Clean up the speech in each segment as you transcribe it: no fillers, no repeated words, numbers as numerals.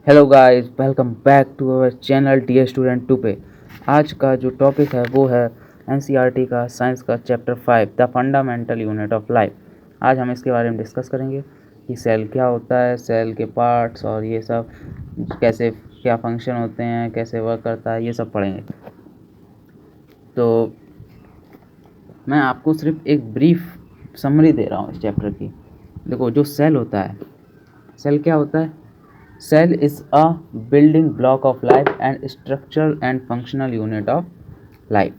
Hello guys, welcome back to our channel dear student 2 पे। आज का जो टॉपिक है वो है एनसीईआरटी का साइंस का chapter 5 the fundamental unit of life. आज हम इसके बारे में डिस्कस करेंगे कि सेल क्या होता है, सेल के पार्ट्स और ये सब कैसे क्या फंक्शन होते हैं, कैसे वर्क करता है, ये सब पढ़ेंगे। तो मैं आपको सिर्फ एक ब्रीफ समरी दे रहा हूँ इस चैप्टर की। देखो, जो सेल होता है, सेल क्या होता है? Cell is a building block of life and structural and functional unit of life।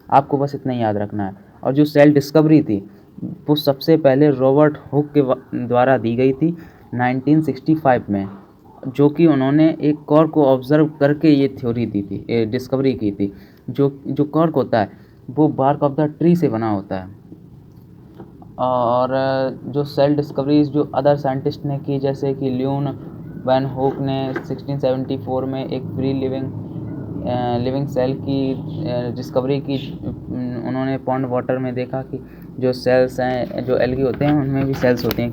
आपको बस इतना ही याद रखना है। और जो सेल डिस्कवरी थी वो सबसे पहले रॉबर्ट हुक के द्वारा दी गई थी 1965 में, जो कि उन्होंने एक कॉर्क को ऑब्जर्व करके ये थ्योरी दी थी, डिस्कवरी की थी। जो कॉर्क होता है वो बार्क ऑफ द ट्री से बना होता है। और जो सेल डिस्कवरीज जो अदर साइंटिस्ट ने की, जैसे कि ल्यून वैन हुक ने 1674 में एक फ्री लिविंग सेल की डिस्कवरी की। उन्होंने पॉन्ड वाटर में देखा कि जो सेल्स हैं, जो एल्गी होते हैं उनमें भी सेल्स होती हैं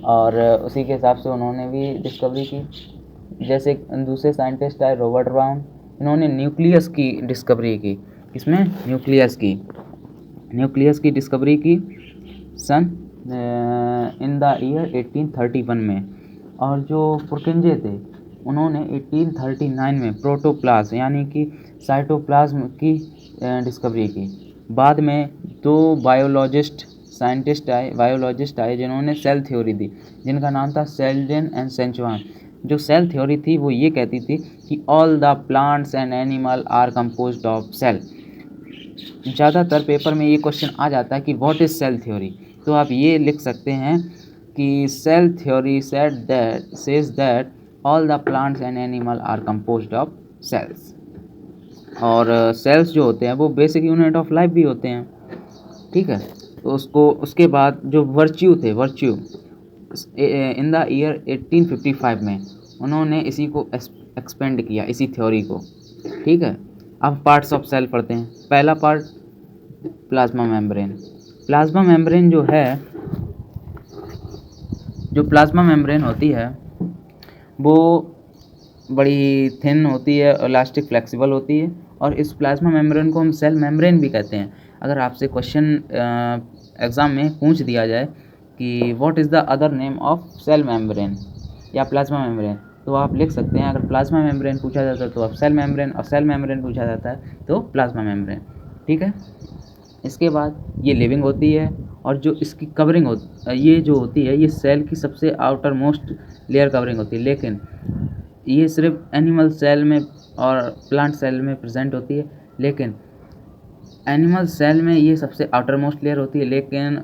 और उसी के हिसाब से उन्होंने भी डिस्कवरी की। जैसे दूसरे साइंटिस्ट आए रॉबर्ट ब्राउन, इन्होंने न्यूक्लियस की डिस्कवरी की। इसमें न्यूक्लियस की डिस्कवरी की सन इन द ईयर 1831 में। और जो पुरकिंजे थे उन्होंने 1839 में प्रोटोप्लाज्म यानी कि साइटोप्लाज्म की डिस्कवरी की। बाद में दो बायोलॉजिस्ट आए जिन्होंने सेल थ्योरी दी, जिनका नाम था सेल्डेन एंड सेंचुआन। जो सेल थ्योरी थी वो ये कहती थी कि all the plants and animal are composed of cell. ज़्यादातर पेपर में ये क्वेश्चन आ जाता है कि व्हाट इज़ सेल थ्योरी, तो आप ये लिख सकते हैं कि cell theory says that all the plants and animal are composed of cells. और सेल्स जो होते हैं वो बेसिक यूनिट ऑफ लाइफ भी होते हैं, ठीक है। तो उसके बाद जो वर्च्यू इन द ईयर 1855 में उन्होंने इसी को एक्सपेंड किया, इसी थ्योरी को, ठीक है। अब पार्ट्स ऑफ सेल पढ़ते हैं। पहला part plasma membrane. Plasma membrane जो प्लाज्मा मेम्ब्रेन होती है वो बड़ी थिन होती है, इलास्टिक फ्लेक्सिबल होती है। और इस प्लाज्मा मेम्ब्रेन को हम सेल मेम्ब्रेन भी कहते हैं। अगर आपसे क्वेश्चन एग्ज़ाम में पूछ दिया जाए कि what is the other name of cell membrane या प्लाज्मा मेम्ब्रेन, तो आप लिख सकते हैं, अगर प्लाज्मा मेम्ब्रेन पूछा जाता है तो आप सेल मेम्ब्रेन, और सेल मेम्ब्रेन पूछा जाता है तो प्लाज्मा मेम्ब्रेन, ठीक है। इसके बाद ये लिविंग होती है और जो इसकी कवरिंग ये जो होती है ये सेल की सबसे आउटर मोस्ट लेयर कवरिंग होती है। लेकिन ये सिर्फ एनिमल सेल में और प्लांट सेल में प्रेजेंट होती है। लेकिन एनिमल सेल में ये सबसे आउटर मोस्ट लेयर होती है, लेकिन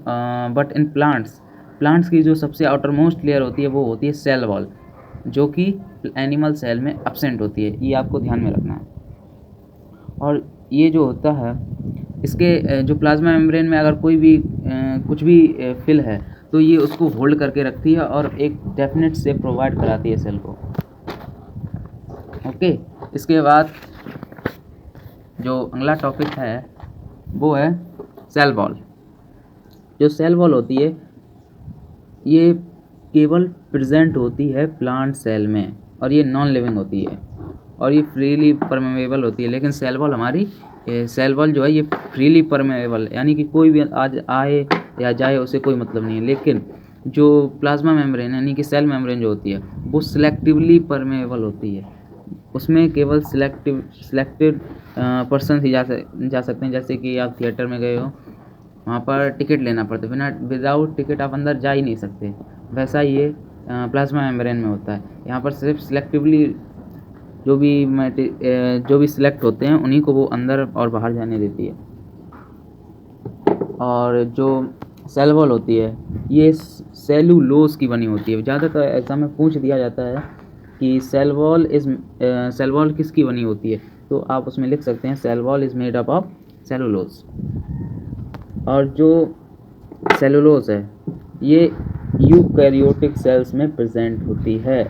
बट इन प्लांट्स की जो सबसे आउटर मोस्ट लेयर होती है वो होती है सेल वॉल, जो कि एनिमल सेल में एब्सेंट होती है। ये आपको ध्यान में रखना है। और ये जो होता है इसके जो प्लाज्मा मेम्ब्रेन में अगर कोई भी कुछ भी फिल है तो ये उसको होल्ड करके रखती है और एक डेफिनेट शेप प्रोवाइड कराती है सेल को, ओके। इसके बाद जो अगला टॉपिक है वो है सेल वॉल। जो सेल वॉल होती है ये केवल प्रेजेंट होती है प्लांट सेल में और ये नॉन लिविंग होती है और ये फ्रीली परमेबल होती है। लेकिन सेल वॉल जो है ये फ्रीली परमेबल, यानी कि कोई भी आज आए या जाए उसे कोई मतलब नहीं है। लेकिन जो प्लाज्मा मेम्ब्रेन यानी कि सेल मेम्ब्रेन जो होती है वो सिलेक्टिवली परमेबल होती है। उसमें केवल सिलेक्टेड पर्सन ही जा सकते हैं। जैसे कि आप थिएटर में गए हो, वहाँ पर टिकट लेना पड़ता है, विदाउट टिकट आप अंदर जा ही नहीं सकते। वैसा ये प्लाज्मा मेम्ब्रेन में होता है। यहाँ पर सिर्फ सिलेक्टिवली जो भी सिलेक्ट होते हैं उन्हीं को वो अंदर और बाहर जाने देती है। और जो सेल वॉल होती है ये सेलुलोज की बनी होती है। ज़्यादातर एग्जाम में पूछ दिया जाता है कि सेल वॉल किसकी बनी होती है, तो आप उसमें लिख सकते हैं cell wall is made up of cellulose. और जो सेलुलोज है ये यूकैरियोटिक सेल्स में प्रेजेंट होती है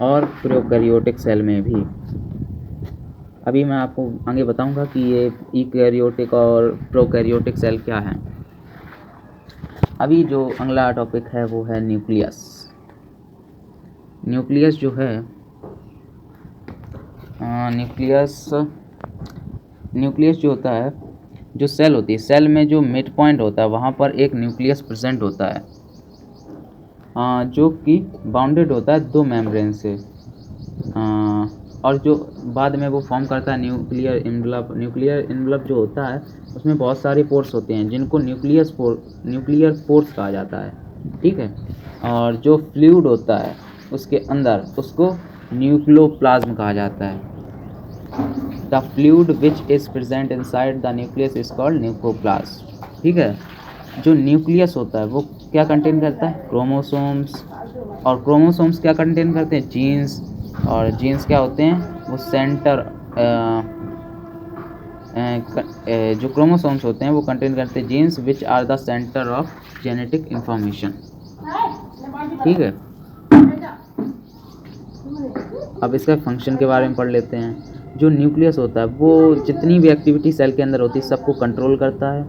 और प्रोकैरियोटिक सेल में भी। अभी मैं आपको आगे बताऊंगा कि ये यूकैरियोटिक और प्रोकैरियोटिक सेल क्या हैं। अभी जो अगला टॉपिक है वो है न्यूक्लियस। न्यूक्लियस जो है न्यूक्लियस जो होता है, जो सेल होती है, सेल में जो मिड पॉइंट होता है वहाँ पर एक न्यूक्लियस प्रेजेंट होता है, जो कि बाउंडेड होता है दो मेम्ब्रेन से, और जो बाद में वो फॉर्म करता है न्यूक्लियर इनवलप जो होता है उसमें बहुत सारे पोर्स होते हैं जिनको न्यूक्लियर पोर्स कहा जाता है, ठीक है। और जो फ्लूइड होता है उसके अंदर उसको न्यूक्लियोप्लाज्म कहा जाता है। The fluid which is present inside the nucleus is called nucleoplast, ठीक है। जो न्यूक्लियस होता है वो क्या कंटेन करता है, क्रोमोसोम्स, और क्रोमोसोम्स क्या कंटेन करते हैं, जीन्स, और जीन्स क्या होते हैं, वो सेंटर जो क्रोमोसोम्स होते हैं वो कंटेन करते हैं genes which are the centre of genetic information, ठीक है। अब इसका फंक्शन के बारे में पढ़ लेते हैं। जो न्यूक्लियस होता है वो जितनी भी एक्टिविटी सेल के अंदर होती है सबको कंट्रोल करता है,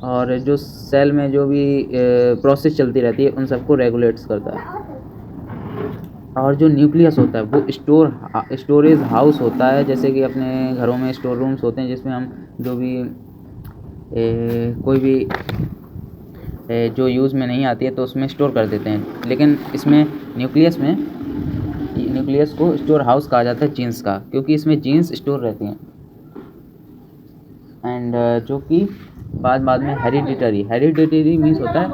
और जो सेल में जो भी प्रोसेस चलती रहती है उन सबको रेगुलेट्स करता है। और जो न्यूक्लियस होता है वो स्टोरेज हाउस होता है, जैसे कि अपने घरों में स्टोर रूम्स होते हैं जिसमें हम जो भी कोई भी जो यूज़ में नहीं आती है तो उसमें स्टोर कर देते हैं, लेकिन इसमें न्यूक्लियस को स्टोर हाउस कहा जाता है जीन्स का, क्योंकि इसमें जीन्स स्टोर रहती हैं। एंड जो कि बाद में हेरिडिटरी मीन्स होता है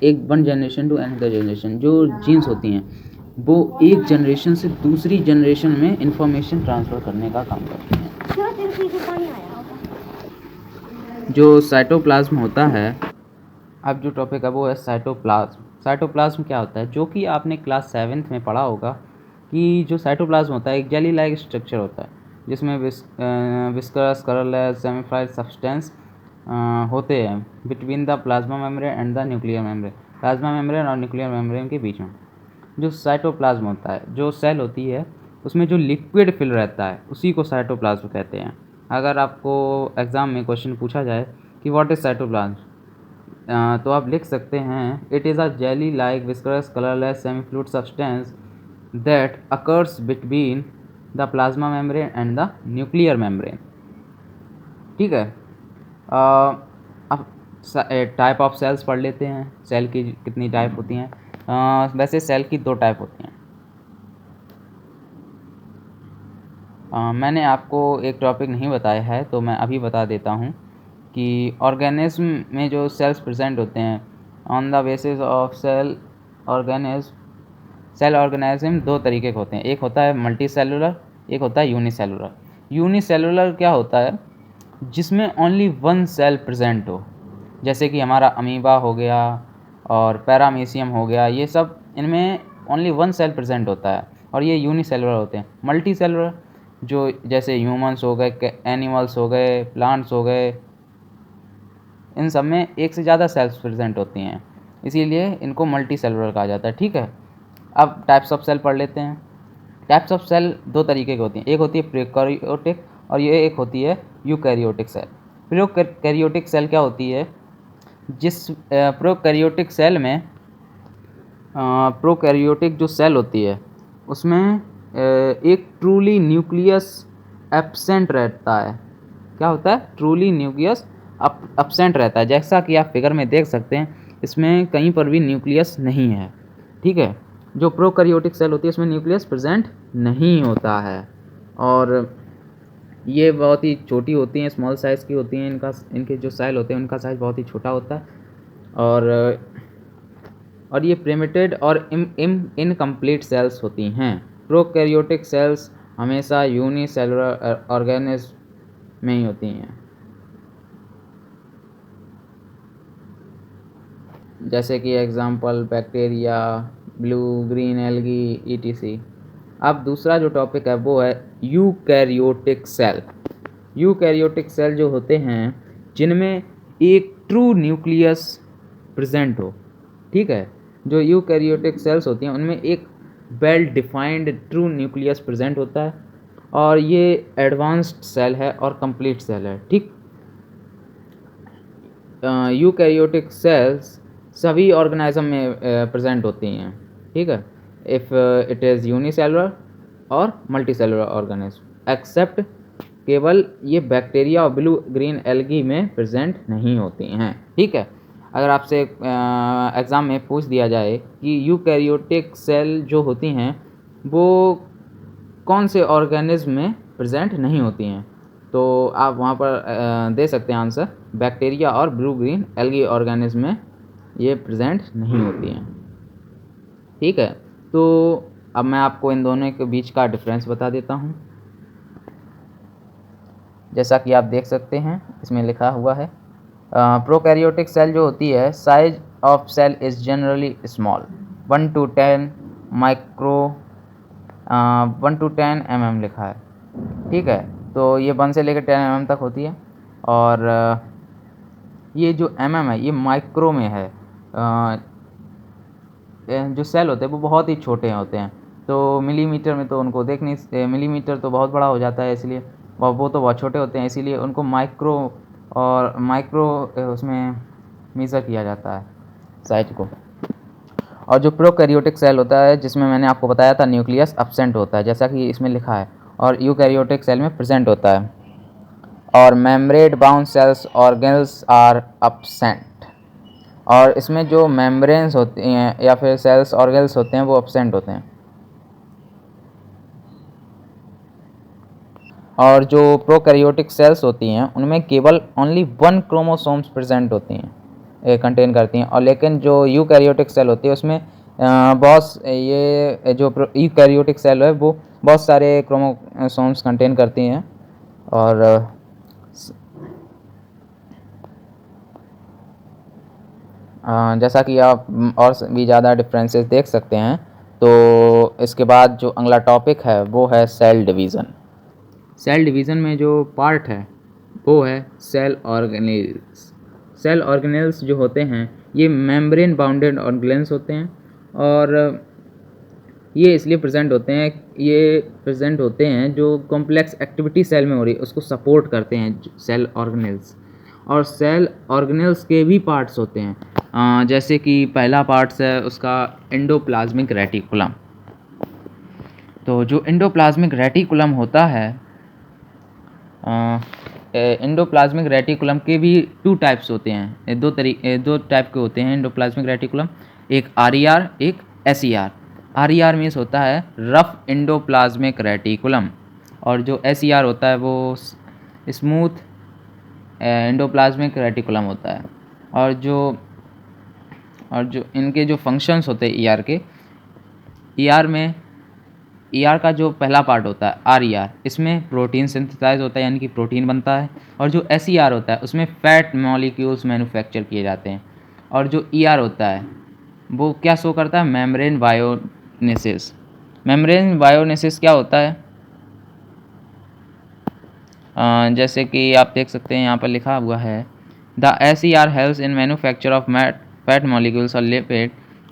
एक one generation to another generation. जो जीन्स होती हैं वो एक जनरेशन से दूसरी जनरेशन में इंफॉर्मेशन ट्रांसफ़र करने का काम करती हैं। जो साइटोप्लाज्म होता है, अब जो टॉपिक है वो है साइटोप्लाज्म। साइटोप्लाज्म क्या होता है, जो कि आपने क्लास 7th में पढ़ा होगा कि जो साइटोप्लाज्म होता है एक जेली लाइक स्ट्रक्चर होता है जिसमें विस्कस कलरलेस सेमीफ्राइड सब्सटेंस होते हैं between the plasma membrane and the nuclear membrane, plasma membrane और न्यूक्लियर मेम्ब्रेन के बीच में जो साइटोप्लाज्म होता है, जो सेल होती है उसमें जो लिक्विड फिल रहता है उसी को साइटोप्लाज्म कहते हैं। अगर आपको एग्ज़ाम में क्वेश्चन पूछा जाए कि व्हाट इज़ साइटोप्लाज्म, तो आप लिख सकते हैं it is a jelly like viscous colourless semi fluid substance that occurs between the plasma membrane and the nuclear membrane, ठीक है। अब टाइप ऑफ सेल्स पढ़ लेते हैं, सेल की कितनी टाइप होती हैं। वैसे सेल की 2 टाइप होती हैं। मैंने आपको एक टॉपिक नहीं बताया है तो मैं अभी बता देता हूँ कि ऑर्गेनिज्म में जो सेल्स प्रेजेंट होते हैं on the basis of cell organism 2 तरीके के होते हैं, एक होता है मल्टी सेलुलर, एक होता है यूनिसेलुलर। यूनिसेलुलर क्या होता है, जिसमें ओनली 1 सेल प्रेजेंट हो, जैसे कि हमारा अमीबा हो गया और पैरामीशियम हो गया, ये सब इनमें ओनली 1 सेल प्रेजेंट होता है और ये यूनिसेलुलर होते हैं। मल्टी सेलुलर जो जैसे ह्यूमंस हो गए, एनिमल्स हो गए, प्लांट्स हो गए, इन सब में एक से ज़्यादा सेल्स प्रेजेंट होती हैं, इसीलिए इनको मल्टी सेलुलर कहा जाता है, ठीक है। अब टाइप्स ऑफ सेल पढ़ लेते हैं। टाइप्स ऑफ सेल 2 तरीके की होती हैं, एक होती है प्रोकैरियोटिक और ये एक होती है यूकैरियोटिक सेल। प्रोकैरियोटिक सेल क्या होती है, जिस प्रोकैरियोटिक सेल में प्रोकैरियोटिक जो सेल होती है उसमें एक ट्रूली न्यूक्लियस एब्सेंट रहता है। क्या होता है, ट्रूली न्यूक्लियस एब्सेंट रहता है, जैसा कि आप फिगर में देख सकते हैं इसमें कहीं पर भी न्यूक्लियस नहीं है, ठीक है। जो प्रोकैरियोटिक सेल होती है उसमें न्यूक्लियस प्रेजेंट नहीं होता है और ये बहुत ही छोटी होती हैं, स्मॉल साइज़ की होती हैं, इनके जो सेल होते हैं उनका साइज़ बहुत ही छोटा होता है और ये प्रिमिटेड और इनकम्प्लीट सेल्स होती हैं। प्रोकैरियोटिक सेल्स हमेशा यूनिसेलुलर ऑर्गेनिज्म में ही होती हैं, जैसे कि example bacteria, blue green algae etc. अब दूसरा जो टॉपिक है वो है यूकैरियोटिक सेल। यूकैरियोटिक सेल जो होते हैं जिनमें एक ट्रू न्यूक्लियस प्रेजेंट हो, ठीक है। जो यूकैरियोटिक सेल्स होती हैं उनमें एक well defined true nucleus present होता है और ये एडवांस्ड सेल है और कंप्लीट सेल है, ठीक। यूकैरियोटिक सेल्स सभी ऑर्गेनिज्म में प्रेजेंट होती हैं, ठीक है। इफ़ इट इज़ यूनिसेलुलर और मल्टीसेलुलर ऑर्गेनिज्म, एक्सेप्ट केवल ये बैक्टीरिया और ब्लू ग्रीन एल्गी में प्रेजेंट नहीं होती हैं। ठीक है, अगर आपसे एग्ज़ाम में पूछ दिया जाए कि यूकैरियोटिक सेल जो होती हैं वो कौन से ऑर्गेनिज्म में प्रेजेंट नहीं होती हैं, तो आप वहाँ पर दे सकते हैं आंसर, बैक्टीरिया और ब्लू ग्रीन एल्गी ऑर्गेनिज्म में ये प्रेजेंट नहीं होती हैं। ठीक है, तो अब मैं आपको इन दोनों के बीच का डिफरेंस बता देता हूँ। जैसा कि आप देख सकते हैं इसमें लिखा हुआ है, प्रोकैरियोटिक सेल जो होती है, size of cell is generally small, 1 to 10 micro 1 to 10 mm लिखा है। ठीक है, तो ये 1 से लेकर 10 mm तक होती है, और ये जो mm है ये माइक्रो में है। जो सेल होते हैं वो बहुत ही छोटे होते हैं, तो मिलीमीटर में तो उनको देख नहीं, मिलीमीटर तो बहुत बड़ा हो जाता है, इसलिए वो तो बहुत छोटे होते हैं, इसीलिए उनको माइक्रो उसमें मेज़र किया जाता है साइज को। और जो प्रोकैरियोटिक सेल होता है, जिसमें मैंने आपको बताया था न्यूक्लियस अब्सेंट होता है, जैसा कि इसमें लिखा है, और यूकैरियोटिक सेल में प्रेजेंट होता है, और membrane bound cells organelles are absent, और इसमें जो मेम्ब्रेन्स होती हैं या फिर सेल्स ऑर्गेनल्स होते हैं वो अब्सेंट होते हैं। और जो प्रोकैरियोटिक सेल्स होती हैं उनमें केवल ओनली 1 क्रोमोसोम्स प्रेजेंट होती हैं, कंटेन करती हैं, और लेकिन जो यूकैरियोटिक सेल होती है उसमें ये जो यूकैरियोटिक सेल है वो बहुत सारे क्रोमोसोम्स कंटेन करती हैं। और जैसा कि आप और भी ज़्यादा डिफरेंसेस देख सकते हैं, तो इसके बाद जो अगला टॉपिक है वो है सेल डिवीज़न। सेल डिवीज़न में जो पार्ट है वो है सेल ऑर्गेनेल्स। सेल ऑर्गेनेल्स जो होते हैं ये मेम्ब्रेन बाउंडेड ऑर्गेनेल्स होते हैं, और ये इसलिए प्रेजेंट होते हैं जो कॉम्प्लेक्स एक्टिविटी सेल में हो रही है उसको सपोर्ट करते हैं सेल ऑर्गेनेल्स। और सेल ऑर्गेनेल्स के भी पार्ट्स होते हैं, जैसे कि पहला पार्ट्स है उसका एंडोप्लाज्मिक रेटिकुलम। तो जो एंडोप्लाज्मिक रेटिकुलम होता है, एंडोप्लाज्मिक रेटिकुलम के भी 2 टाइप्स होते हैं, 2 टाइप के होते हैं एंडोप्लाज्मिक रेटिकुलम, एक RER एक SER। RER मीन्स होता है रफ एंडोप्लाज्मिक रेटिकुलम, और जो SER होता है वो स्मूथ एंडोप्लाज्मिक रेटिकुलम होता है। और जो इनके जो फंक्शंस होते हैं ER का जो पहला पार्ट होता है RER, इसमें प्रोटीन सिंथेसाइज होता है, यानी कि प्रोटीन बनता है, और जो SER होता है उसमें फैट मॉलिक्यूल्स मैन्युफैक्चर किए जाते हैं। और जो ER होता है वो क्या शो करता है, मेम्ब्रेन बायोनेसिस। मेम्ब्रेन बायोनेसिस क्या होता है, जैसे कि आप देख सकते हैं यहाँ पर लिखा हुआ है, the SER helps in manufacture of fat molecules और lipid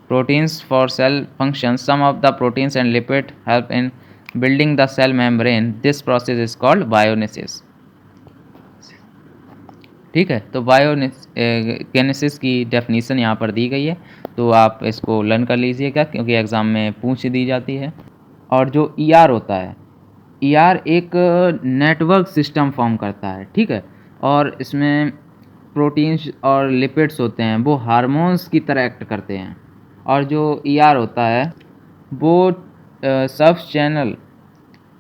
proteins for cell functions. Some of the proteins and lipid help in building the cell membrane. This process is called biogenesis. ठीक है, तो बायोजेनेसिस की definition यहाँ पर दी गई है, तो आप इसको लर्न कर लीजिएगा क्योंकि एग्ज़ाम में पूछ दी जाती है। और जो ER होता है, ER एक नेटवर्क सिस्टम फॉर्म करता है। ठीक है, और इसमें प्रोटीन्स और लिपिड्स होते हैं वो हार्मोन्स की तरह एक्ट करते हैं। और जो ER होता है वो सब channel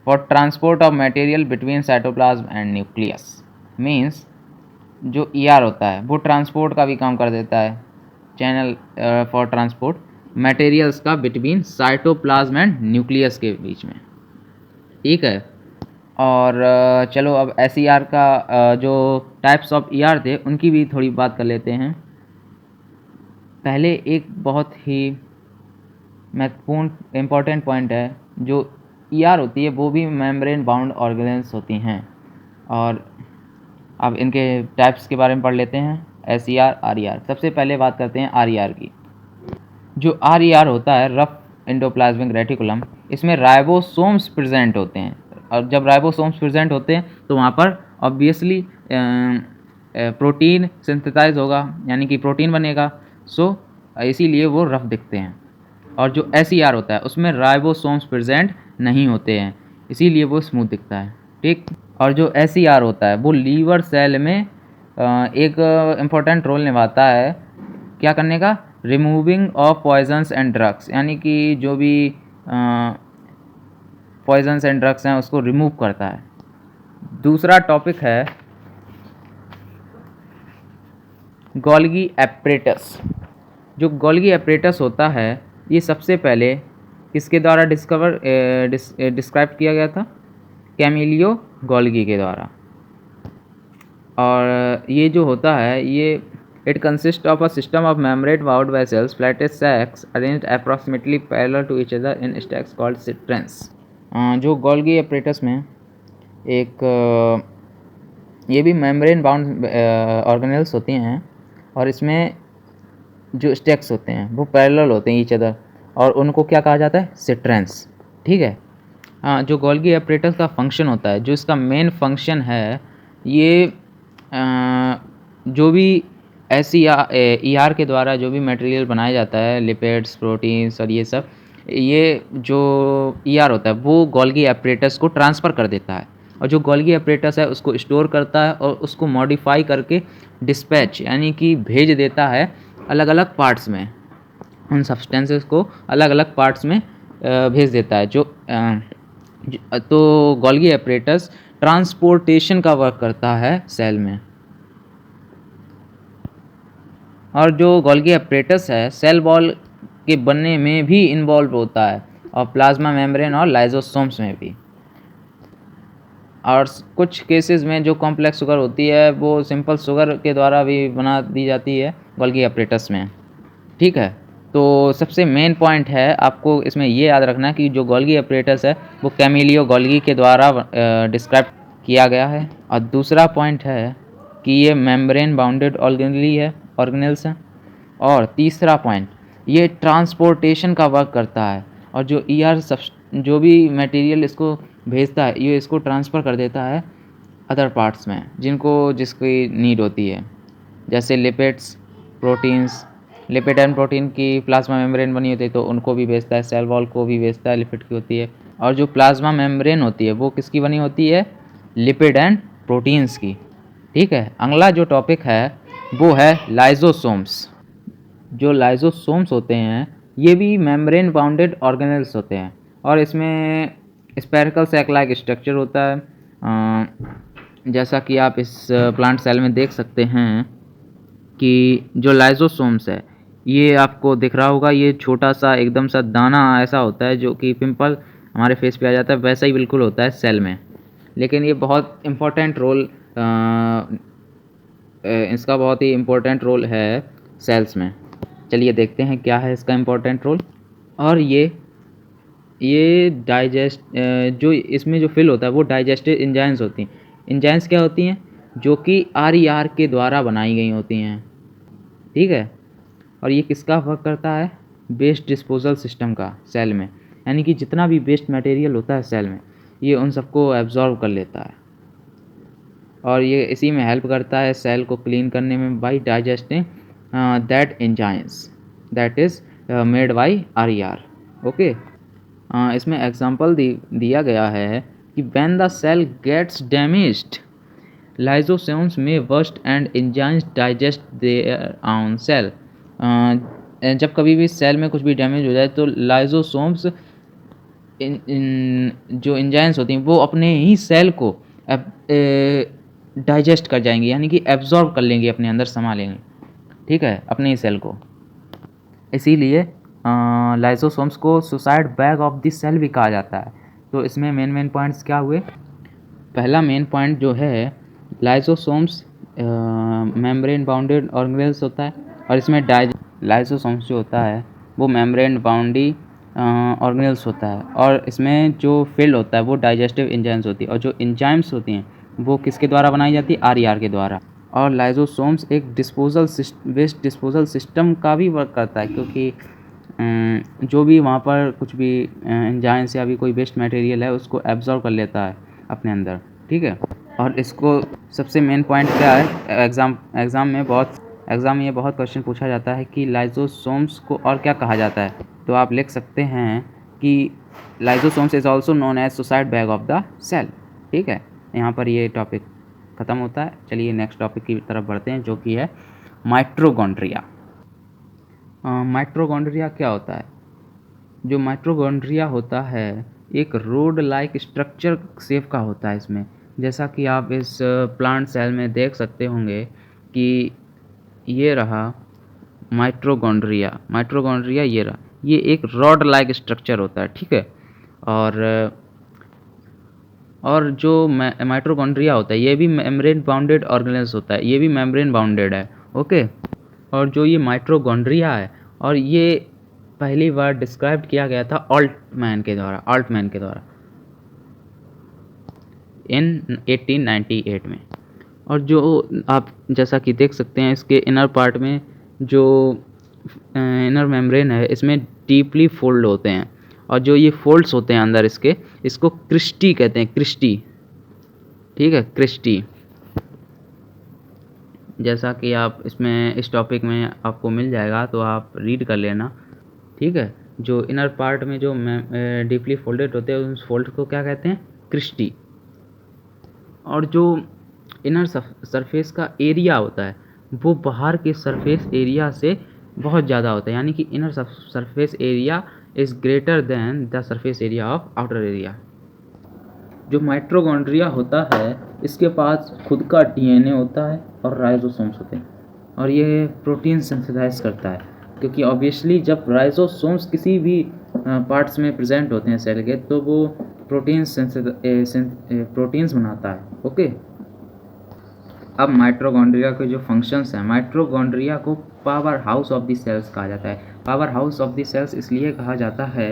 for transport of material between cytoplasm and nucleus. Means जो ER होता है वो ट्रांसपोर्ट का भी काम कर देता है, चैनल फॉर ट्रांसपोर्ट मटेरियल्स का बिटवीन साइटोप्लाज्म एंड न्यूक्लियस के बीच में। ठीक है, और चलो अब SER का जो टाइप्स ऑफ ER थे उनकी भी थोड़ी बात कर लेते हैं। पहले एक बहुत ही महत्वपूर्ण इम्पॉर्टेंट पॉइंट है, जो ER होती है वो भी मेम्ब्रेन बाउंड ऑर्गेनेल्स होती हैं। और अब इनके टाइप्स के बारे में पढ़ लेते हैं, SER RER। सबसे पहले बात करते हैं RER की। जो RER होता है रफ एंडोप्लाज्मिक रेटिकुलम, इसमें राइबोसोम्स प्रेजेंट होते हैं, और जब राइबोसोम्स प्रेजेंट होते हैं तो वहाँ पर ऑब्वियसली प्रोटीन सिंथेसाइज होगा, यानी कि प्रोटीन बनेगा, सो इसीलिए वो रफ दिखते हैं। और जो SER होता है उसमें राइबोसोम्स प्रेजेंट नहीं होते हैं, इसीलिए वो स्मूथ दिखता है। ठीक, और जो SER होता है वो लीवर सेल में एक इम्पोर्टेंट रोल निभाता है, क्या करने का, removing of poisons and drugs, यानी कि जो भी पॉइजन्स एंड ड्रग्स हैं उसको रिमूव करता है। दूसरा टॉपिक है गोल्गी एपरेटस। जो गोल्गी एपरेटस होता है ये सबसे पहले किसके द्वारा डिस्क्राइब किया गया था, कैमिलियो गोल्गी के द्वारा। और ये जो होता है ये it consist of a system of membrane bound vessels flattened sacs arranged approximately parallel to each other in stacks called cisternae. जो गोल्गी एपरेटस में एक ये भी मेम्ब्रेन बाउंड ऑर्गेनेल्स होती हैं और इसमें जो स्टैक्स होते हैं वो पैरेलल होते हैं ईच अदर और उनको क्या कहा जाता है, सिट्रेंस। ठीक है। हाँ, जो गोल्गी एपरेटस का फंक्शन होता है, जो इसका मेन फंक्शन है, ये जो भी SER के द्वारा जो भी मटेरियल बनाया जाता है, लिपिड्स, प्रोटीन्स और ये सब, ये जो ER होता है वो गोल्गी एपरेटस को ट्रांसफ़र कर देता है और जो गोल्गी एपरेटस है उसको स्टोर करता है और उसको मॉडिफाई करके डिस्पैच यानी कि भेज देता है अलग अलग पार्ट्स में, उन सब्सटेंसेस को अलग अलग पार्ट्स में भेज देता है। तो गोल्गी एपरेटस ट्रांसपोर्टेशन का वर्क करता है सेल में। और जो गोल्गी एपरेटस है सेल वॉल के बनने में भी इन्वॉल्व होता है और प्लाज्मा मेम्ब्रेन और लाइजोसोम्स में भी। और कुछ केसेस में जो कॉम्प्लेक्स शुगर होती है वो सिंपल शुगर के द्वारा भी बना दी जाती है गोल्गी एपरेटस में। ठीक है, तो सबसे मेन पॉइंट है आपको इसमें ये याद रखना है कि जो गोल्गी एपरेटस है वो कैमिलियो गोल्गी के द्वारा डिस्क्राइब किया गया है। और दूसरा पॉइंट है कि ये मेम्ब्रेन बाउंडेड ऑर्गेनेल्स हैं। और तीसरा पॉइंट, ये ट्रांसपोर्टेशन का वर्क करता है और जो जो भी मटेरियल इसको भेजता है ये इसको ट्रांसफ़र कर देता है अदर पार्ट्स में जिसकी नीड होती है, जैसे lipids, proteins. Lipid and protein की प्लाज्मा मेम्ब्रेन बनी होती है तो उनको भी भेजता है, सेल वॉल को भी भेजता है, लिपिड की होती है। और जो प्लाज्मा मेम्ब्रेन होती है वो किसकी बनी होती है, लिपिड एंड प्रोटीन्स की। ठीक है, अगला जो टॉपिक है वो है लाइजोसोम्स। जो लाइजोसोम्स होते हैं ये भी मेम्ब्रेन बाउंडेड ऑर्गेनेल्स होते हैं और इसमें स्पेरिकल सैक लाइक स्ट्रक्चर होता है। जैसा कि आप इस प्लांट सेल में देख सकते हैं कि जो लाइजोसोम्स है ये आपको दिख रहा होगा, ये छोटा सा एकदम सा दाना ऐसा होता है जो कि पिंपल हमारे फेस पे आ जाता है, वैसा ही बिल्कुल होता है सेल में। लेकिन ये बहुत इम्पोर्टेंट रोल इसका बहुत ही इम्पोर्टेंट रोल है सेल्स में। चलिए देखते हैं क्या है इसका इम्पोर्टेंट रोल। और ये डाइजेस्ट जो इसमें जो फिल होता है वो डाइजेस्टिव एंजाइम्स होती हैं। एंजाइम्स क्या होती हैं, जो कि RER के द्वारा बनाई गई होती हैं। ठीक है, और ये किसका वर्क करता है, वेस्ट डिस्पोजल सिस्टम का सेल में, यानी कि जितना भी वेस्ट मटेरियल होता है सेल में ये उन सबको एब्जॉर्व कर लेता है और ये इसी में हेल्प करता है सेल को क्लीन करने में by digesting that enzymes that is made by RER। Okay, इसमें एग्जांपल दिया गया है कि when the cell gets damaged lysosomes में burst and enzymes digest their own cell. जब कभी भी सेल में कुछ भी डैमेज हो जाए तो लाइजोसोम्स जो एंजाइम्स होती हैं वो अपने ही सेल को डाइजेस्ट कर जाएंगे, यानी कि एब्जॉर्ब कर लेंगे, अपने अंदर समा लेंगे। ठीक है, अपने ही सेल को। इसीलिए लाइजोसोम्स को suicide bag of the cell भी कहा जाता है। तो इसमें मेन पॉइंट्स क्या हुए, पहला मेन पॉइंट जो है लाइजोसोम्स मेम्ब्रेन बाउंडेड ऑर्गेनेल्स होता है और इसमें लाइजोसोम्स जो होता है वो मेम्ब्रेन बाउंडी ऑर्गेनेल्स होता है और इसमें जो फिल होता है वो डाइजेस्टिव एंजाइम्स होती है और जो एंजाइम्स होती हैं वो किसके द्वारा बनाई जाती है, RER के द्वारा। और लाइजोसोम्स एक वेस्ट डिस्पोजल सिस्टम का भी वर्क करता है, क्योंकि जो भी वहाँ पर कुछ भी एंजाइम्स या भी कोई वेस्ट मटेरियल है उसको एब्जॉर्ब कर लेता है अपने अंदर। ठीक है, और इसको सबसे मेन पॉइंट क्या है, एग्ज़ाम में बहुत एग्ज़ाम में ये बहुत क्वेश्चन पूछा जाता है कि लाइजोसोम्स को और क्या कहा जाता है, तो आप लिख सकते हैं कि lysosomes is also known as suicide bag of the cell. ठीक है, यहाँ पर ये टॉपिक ख़त्म होता है। चलिए नेक्स्ट टॉपिक की तरफ बढ़ते हैं, जो कि है माइटोकॉन्ड्रिया। माइटोकॉन्ड्रिया क्या होता है? जो माइटोकॉन्ड्रिया होता है एक रोड लाइक स्ट्रक्चर शेप का होता है इसमें, जैसा कि आप इस प्लांट सेल में देख सकते होंगे कि ये रहा माइटोकॉन्ड्रिया ये रहा, ये एक रॉड लाइक स्ट्रक्चर होता है। ठीक है, और जो माइटोकॉन्ड्रिया होता है ये भी मेम्ब्रेन बाउंडेड ऑर्गेनेल्स होता है, ये भी मेम्ब्रेन बाउंडेड है। ओके, और जो ये माइटोकॉन्ड्रिया है और ये पहली बार डिस्क्राइब किया गया था ऑल्टमैन के द्वारा इन 1898 में। और जो आप जैसा कि देख सकते हैं इसके इनर पार्ट में जो इनर मेम्ब्रेन है इसमें डीपली फोल्ड होते हैं, और जो ये फोल्ड्स होते हैं अंदर इसके, इसको क्रिस्टी कहते हैं, क्रिस्टी। ठीक है, क्रिस्टी। जैसा कि आप इसमें इस टॉपिक में आपको मिल जाएगा तो आप रीड कर लेना। ठीक है, जो इनर पार्ट में जो डीपली फोल्डेड होते हैं उस फोल्ड को क्या कहते हैं? क्रिस्टी। और जो इनर सरफेस का एरिया होता है वो बाहर के सरफेस एरिया से बहुत ज़्यादा होता है, यानी कि inner surface area is greater than the surface area of outer area. जो माइटोकॉन्ड्रिया होता है इसके पास खुद का डीएनए होता है और राइजोसोम्स होते हैं, और ये प्रोटीन सिंथेसाइज करता है, क्योंकि ऑब्वियसली जब राइजोसोम्स किसी भी पार्ट्स में प्रेजेंट होते हैं सेल के तो वो प्रोटीन्स बनाता है। ओके, अब माइटोकॉन्ड्रिया के जो फंक्शंस हैं, माइटोकॉन्ड्रिया को power house of the cells कहा जाता है। Power house of the cells इसलिए कहा जाता है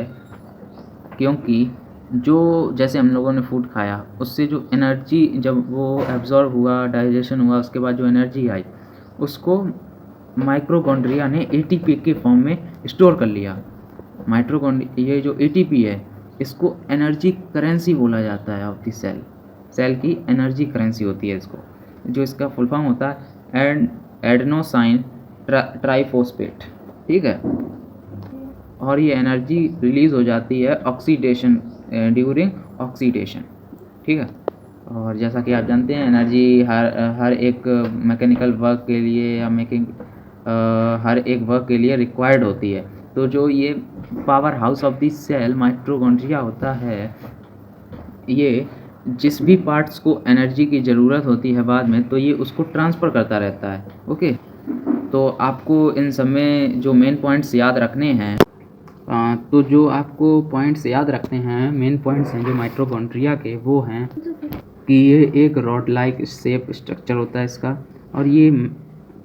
क्योंकि जो जैसे हम लोगों ने फूड खाया उससे जो एनर्जी जब वो एब्जॉर्ब हुआ, डाइजेशन हुआ, उसके बाद जो एनर्जी आई उसको माइटोकॉन्ड्रिया ने एटीपी के फॉर्म में स्टोर कर लिया। ये जो एटीपी है इसको एनर्जी करेंसी बोला जाता है ऑफ द सेल की एनर्जी करेंसी होती है इसको, जो इसका फुल फॉर्म होता है एडेनोसाइन ट्राइफॉस्फेट। ठीक है, और ये एनर्जी रिलीज़ हो जाती है ऑक्सीडेशन ड्यूरिंग ऑक्सीडेशन। ठीक है, और जैसा कि आप जानते हैं एनर्जी हर एक मैकेनिकल वर्क के लिए या हर एक वर्क के लिए रिक्वायर्ड होती है। तो जो ये power house of the cell mitochondria होता है ये जिस भी पार्ट्स को एनर्जी की ज़रूरत होती है बाद में तो ये उसको ट्रांसफ़र करता रहता है। ओके, तो आपको इन सब में जो मेन पॉइंट्स याद रखने हैं, तो जो आपको पॉइंट्स याद रखने हैं, मेन पॉइंट्स हैं जो माइटोकॉन्ड्रिया के, वो हैं कि ये एक रॉड लाइक शेप स्ट्रक्चर होता है इसका, और ये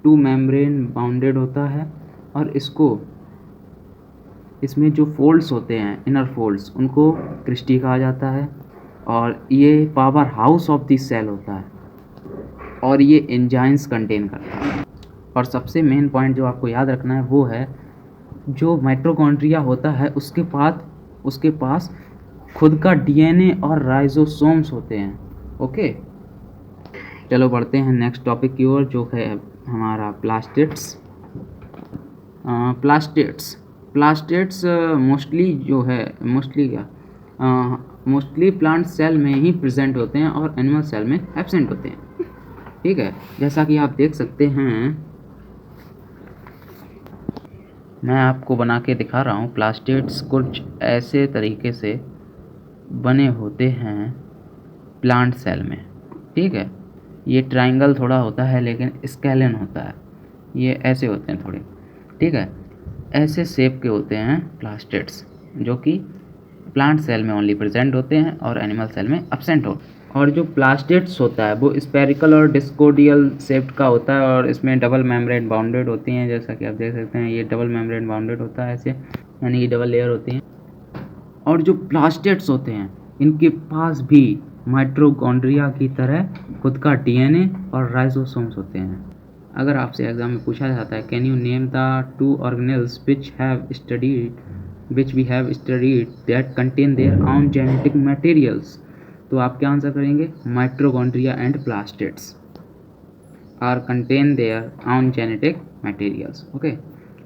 2 मेम्ब्रेन बाउंडेड होता है, और इसमें जो फोल्ड्स होते हैं इनर फोल्ड्स उनको क्रिस्टी कहा जाता है, और ये power house of the cell होता है, और ये एंजाइम्स कंटेन करता है। और सबसे मेन पॉइंट जो आपको याद रखना है वो है जो माइटोकॉन्ड्रिया होता है उसके पास खुद का डीएनए और राइजोसोम्स होते हैं। ओके, चलो बढ़ते हैं नेक्स्ट टॉपिक की ओर, जो है हमारा plastids. Plastids mostly plant cell में ही प्रेजेंट होते हैं और एनिमल सेल में एब्सेंट होते हैं। ठीक है, जैसा कि आप देख सकते हैं, मैं आपको बना के दिखा रहा हूँ। प्लास्टिड्स कुछ ऐसे तरीके से बने होते हैं प्लांट सेल में। ठीक है, ये ट्रायंगल थोड़ा होता है लेकिन स्केलन होता है, ये ऐसे होते हैं थोड़े। ठीक है, ऐसे शेप के होते हैं प्लास्टिड्स, जो कि प्लांट सेल में ओनली प्रेजेंट होते हैं और एनिमल सेल में एब्सेंट होते हैं। और जो प्लास्टिड्स होता है वो स्पेरिकल और डिस्कोडियल शेप्ड का होता है, और इसमें डबल मेम्ब्रेन बाउंडेड होती हैं, जैसा कि आप देख सकते हैं ये डबल मेम्ब्रेन बाउंडेड होता है ऐसे, यानी कि डबल लेयर होती हैं। और जो प्लास्टिड्स होते हैं इनके पास भी माइटोकॉन्ड्रिया की तरह खुद का डीएनए और राइजोसोम्स होते हैं। अगर आपसे एग्जाम में पूछा जाता है can you name the 2 organelles which we have studied that contain their own genetic materials, तो आप क्या आंसर करेंगे? Mitochondria and plastids. Are contain their own genetic materials. Okay,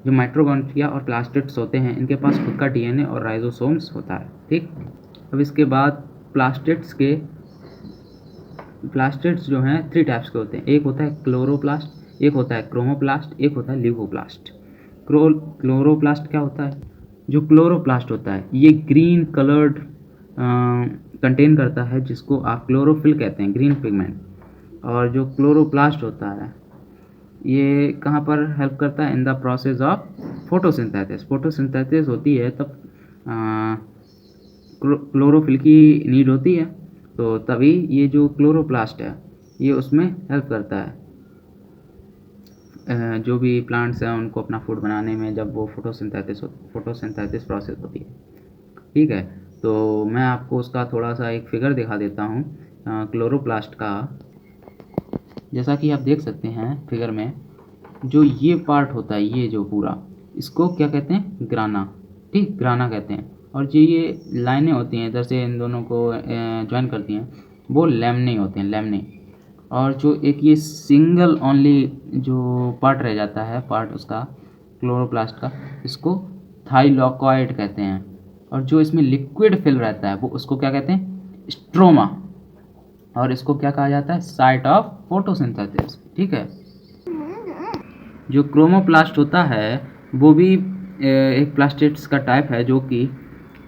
जो माइटोकॉन्ड्रिया और प्लास्टिड्स होते हैं इनके पास खुद का डीएनए और राइजोसोम्स होता है। ठीक, अब इसके बाद प्लास्टिड्स जो हैं 3 टाइप्स के होते हैं। एक होता है क्लोरोप्लास्ट, एक होता है क्रोमोप्लास्ट, एक होता है ल्यूकोप्लास्ट। क्लोरोप्लास्ट क्या होता है? जो क्लोरोप्लास्ट होता है ये ग्रीन कलर्ड कंटेन करता है जिसको आप क्लोरोफिल कहते हैं, ग्रीन पिगमेंट। और जो क्लोरोप्लास्ट होता है ये कहाँ पर हेल्प करता है? In the process of photosynthesis. Photosynthesis होती है तब क्लोरोफिल की नीड होती है, तो तभी ये जो क्लोरोप्लास्ट है ये उसमें हेल्प करता है। जो भी प्लांट्स हैं उनको अपना फूड बनाने में जब वो फोटोसिंथेसिस प्रोसेस होती है। ठीक है, तो मैं आपको उसका थोड़ा सा एक फिगर दिखा देता हूँ क्लोरोप्लास्ट का। जैसा कि आप देख सकते हैं फिगर में, जो ये पार्ट होता है ये जो पूरा, इसको क्या कहते हैं? ग्राना। ठीक, ग्राना कहते हैं। और जो ये लाइनें होती हैं इधर से इन दोनों को ज्वाइन करती हैं वो लेमने होते हैं, लेमने। और जो एक ये सिंगल ओनली जो पार्ट रह जाता है, पार्ट उसका क्लोरोप्लास्ट का, इसको थाइलॉकॉइड कहते हैं। और जो इसमें लिक्विड फिल रहता है वो उसको क्या कहते हैं? स्ट्रोमा। और इसको क्या कहा जाता है? Site of photosynthesis. ठीक है, जो क्रोमोप्लास्ट होता है वो भी एक प्लास्टिड्स का टाइप है जो कि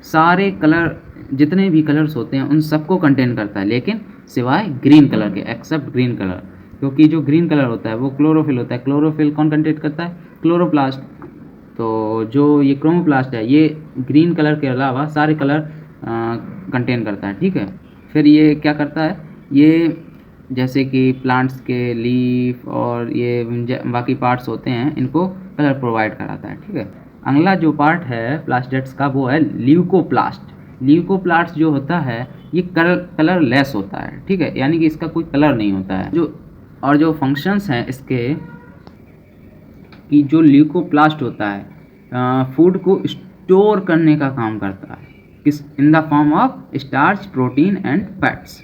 सारे कलर, जितने भी कलर्स होते हैं उन सबको कंटेन करता है, लेकिन सिवाय ग्रीन कलर के, एक्सेप्ट ग्रीन कलर। क्योंकि जो ग्रीन कलर होता है वो क्लोरोफिल होता है। क्लोरोफिल कौन कंटेन करता है? क्लोरोप्लास्ट। तो जो ये क्रोमोप्लास्ट है ये ग्रीन कलर के अलावा सारे कलर कंटेन करता है। ठीक है, फिर ये क्या करता है? ये जैसे कि प्लांट्स के लीफ और ये बाकी पार्ट्स होते हैं इनको कलर प्रोवाइड कराता है। ठीक है, अगला जो पार्ट है प्लास्टिड्स का वो है ल्यूकोप्लास्ट। ल्यूकोप्लास्ट जो होता है ये कलरलेस होता है। ठीक है, यानी कि इसका कोई कलर नहीं होता है। जो फंक्शंस हैं इसके, कि जो ल्यूकोप्लास्ट होता है फूड को स्टोर करने का काम करता है। किस? In the form of starch, protein and fats.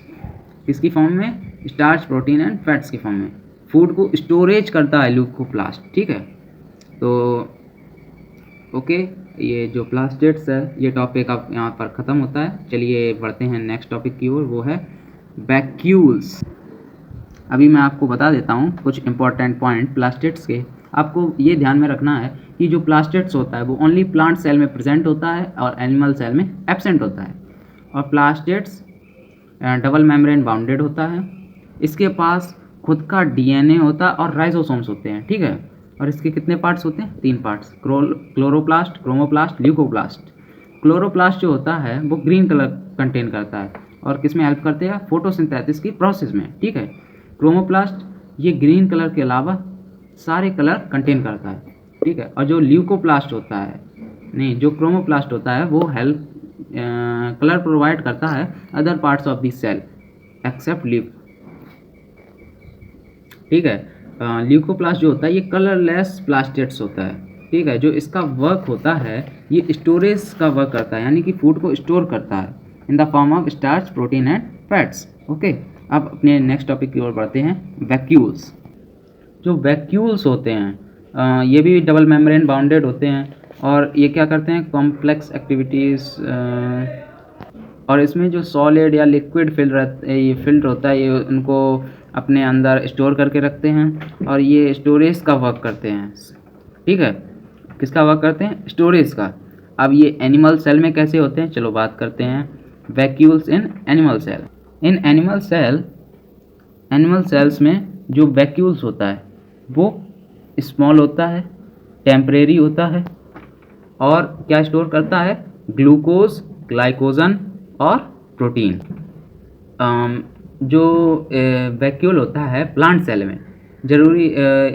किसकी फॉर्म में? स्टार्च, प्रोटीन एंड फैट्स की फॉर्म में फूड को स्टोरेज करता है ल्यूकोप्लास्ट। ठीक है, तो ओके, ये जो प्लास्टिड्स है ये टॉपिक अब यहाँ पर ख़त्म होता है। चलिए बढ़ते हैं नेक्स्ट टॉपिक की ओर, वो है वैक्यूल्स। अभी मैं आपको बता देता हूँ कुछ इंपॉर्टेंट पॉइंट प्लास्टिड्स के। आपको ये ध्यान में रखना है कि जो प्लास्टिड्स होता है वो ओनली प्लांट सेल में प्रेजेंट होता है और एनिमल सेल में एब्सेंट होता है। और प्लास्टिड्स डबल मेम्ब्रेन बाउंडेड होता है। इसके पास खुद का डीएनए होता है और राइजोसोम्स होते हैं। ठीक है, और इसके कितने पार्ट्स होते हैं? 3 parts, chloroplast, chromoplast, leucoplast. Chloroplast जो होता है वो ग्रीन कलर कंटेन करता है और किस में हेल्प करते हैं? फोटोसिंथेसिस की प्रोसेस में। ठीक है, क्रोमोप्लास्ट ये ग्रीन कलर के अलावा सारे कलर कंटेन करता है। ठीक है, और जो ल्यूकोप्लास्ट होता है, नहीं, जो क्रोमोप्लास्ट होता है वो हेल्प कलर प्रोवाइड करता है other parts of the cell except leaf. ठीक है, ल्यूकोप्लास्ट जो होता है ये कलरलेस प्लास्टिड्स होता है। ठीक है, जो इसका वर्क होता है ये स्टोरेज का वर्क करता है, यानी कि फूड को स्टोर करता है in the form of starch, protein and fats. Okay, अब अपने नेक्स्ट टॉपिक की ओर बढ़ते हैं, वैक्यूल्स। जो वैक्यूल्स होते हैं ये भी डबल मेम्ब्रेन बाउंडेड होते हैं और ये क्या करते हैं? कॉम्प्लेक्स एक्टिविटीज़, और इसमें जो सॉलिड या लिक्विड फिल्टर होता है ये उनको अपने अंदर स्टोर करके रखते हैं और ये स्टोरेज का वर्क करते हैं। ठीक है, किसका वर्क करते हैं? स्टोरेज का। अब ये एनिमल सेल में कैसे होते हैं, चलो बात करते हैं। Vacuoles in animal cell. In animal cells में जो वैक्यूल्स होता है वो स्मॉल होता है, टेम्परेरी होता है और क्या स्टोर करता है? ग्लूकोज, ग्लाइकोजन और प्रोटीन। जो वैक्यूल होता है प्लांट सेल में जरूरी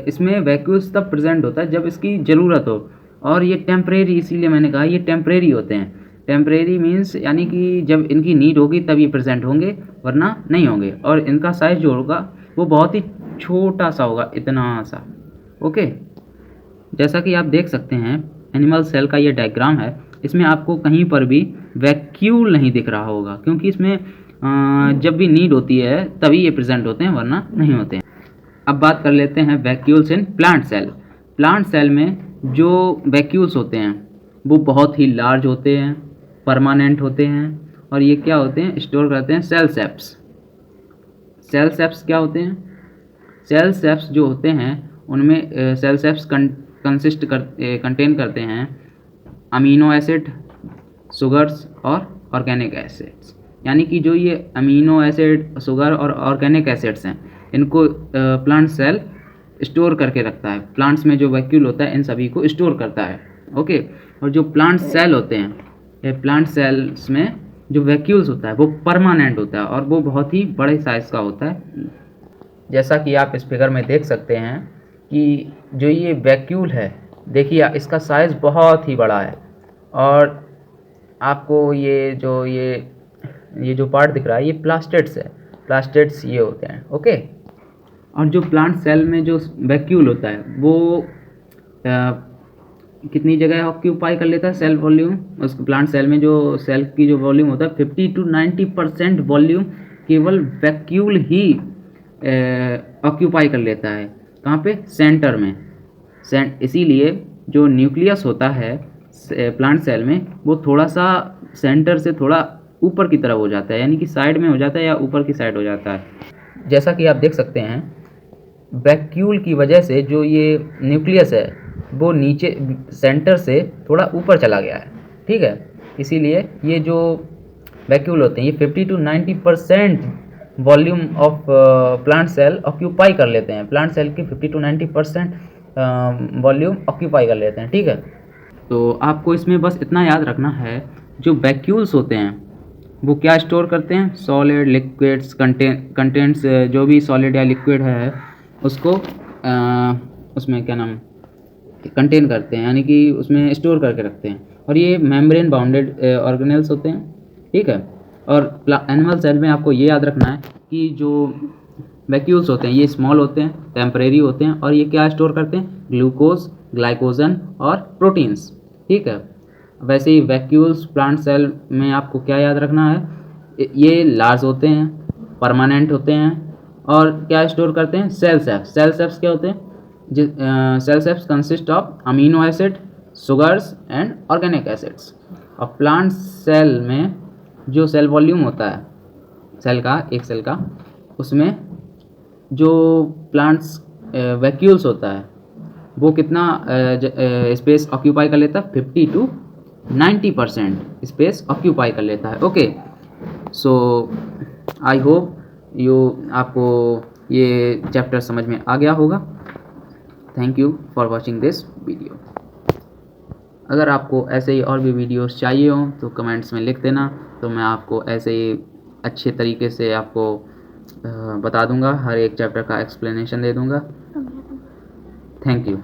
इसमें वैक्यूल्स तब प्रेजेंट होता है जब इसकी ज़रूरत हो, और ये टेम्परेरी, इसीलिए मैंने कहा ये टेम्परेरी होते हैं। टेम्परेरी मीन्स यानी कि जब इनकी नीड होगी तब ये प्रेजेंट होंगे, वरना नहीं होंगे। और इनका साइज़ जो होगा वो बहुत ही छोटा सा होगा, इतना सा। ओके, जैसा कि आप देख सकते हैं एनिमल सेल का ये डायग्राम है, इसमें आपको कहीं पर भी वैक्यूल नहीं दिख रहा होगा, क्योंकि इसमें जब भी नीड होती है तभी ये प्रेजेंट होते हैं, वरना नहीं होते हैं। अब बात कर लेते हैं vacuoles in plant cell. Plant cell में जो वैक्यूल्स होते हैं वो बहुत ही लार्ज होते हैं, परमानेंट होते हैं, और ये क्या होते हैं, स्टोर करते हैं सेल सेप्स। सेल सेप्स क्या होते हैं? सेल सेप्स जो होते हैं उनमें सेल सेप्स कंटेन करते हैं अमीनो एसिड, शुगर्स और ऑर्गेनिक एसिड्स। यानी कि जो ये अमीनो एसिड, शुगर और ऑर्गेनिक एसिड्स हैं इनको प्लांट सेल स्टोर करके रखता है। प्लांट्स में जो वैक्यूल होता है इन सभी को स्टोर करता है। ओके, और जो प्लांट सेल होते हैं, ये प्लांट सेल्स में जो वैक्यूल्स होता है वो परमानेंट होता है और वो बहुत ही बड़े साइज़ का होता है। जैसा कि आप इस फिगर में देख सकते हैं कि जो ये वैक्यूल है, देखिए इसका साइज़ बहुत ही बड़ा है, और आपको ये जो पार्ट दिख रहा है ये प्लास्टेड्स है। प्लास्टेड्स ये होते हैं। ओके, और जो प्लांट सेल में जो वैक्यूल होता है वो कितनी जगह ऑक्यूपाई कर लेता है, सेल वॉल्यूम। उस प्लांट सेल में जो सेल की जो वॉल्यूम होता है 50 to 90% वॉल्यूम केवल वैक्यूल ही ऑक्यूपाई कर लेता है। कहाँ पे? सेंटर में। इसीलिए जो न्यूक्लियस होता है प्लांट सेल में वो थोड़ा सा सेंटर से थोड़ा ऊपर की तरफ हो जाता है, यानी कि साइड में हो जाता है या ऊपर की साइड हो जाता है। जैसा कि आप देख सकते हैं वैक्यूल की वजह से जो ये न्यूक्लियस है वो नीचे सेंटर से थोड़ा ऊपर चला गया है। ठीक है, इसीलिए ये जो वैक्यूल होते हैं ये 50 to 90% volume of plant cell occupy कर लेते हैं। प्लांट सेल की 50 to 90% वॉल्यूम ऑक्यूपाई कर लेते हैं। ठीक है, तो आपको इसमें बस इतना याद रखना है, जो वैक्यूल्स होते हैं वो क्या स्टोर करते हैं, सॉलिड, लिक्विड्स, कंटेंट्स, जो भी सॉलिड या लिक्विड है उसको उसमें क्या नाम कंटेन करते हैं, यानी कि उसमें स्टोर करके रखते हैं, और ये मेम्ब्रेन बाउंडेड ऑर्गेनेल्स होते हैं। ठीक है, और एनिमल सेल में आपको ये याद रखना है कि जो वैक्यूल्स होते हैं ये स्मॉल होते हैं, टेम्परेरी होते हैं, और ये क्या स्टोर करते हैं, ग्लूकोज, ग्लाइकोजन और प्रोटीन्स। ठीक है, वैसे ही वैक्यूल्स प्लांट सेल में आपको क्या याद रखना है, ये लार्ज होते हैं, परमानेंट होते हैं, और क्या स्टोर करते हैं, सेल सेप्स। सेल सेप्स क्या होते हैं, cell saps consist of amino acid, sugars and organic acids. और प्लांट सेल में जो सेल वॉल्यूम होता है सेल का, एक सेल का, उसमें जो प्लांट्स वैक्यूल्स होता है वो कितना स्पेस ऑक्यूपाई कर लेता है, 50 to 90% स्पेस ऑक्यूपाई कर लेता है। ओके, सो आई होप आपको ये चैप्टर समझ में आ गया होगा। Thank you for watching this video. अगर आपको ऐसे ही और भी वीडियोस चाहिए हों तो कमेंट्स में लिख देना, तो मैं आपको ऐसे ही अच्छे तरीके से आपको बता दूंगा, हर एक चैप्टर का एक्सप्लेनेशन दे दूंगा। Thank you.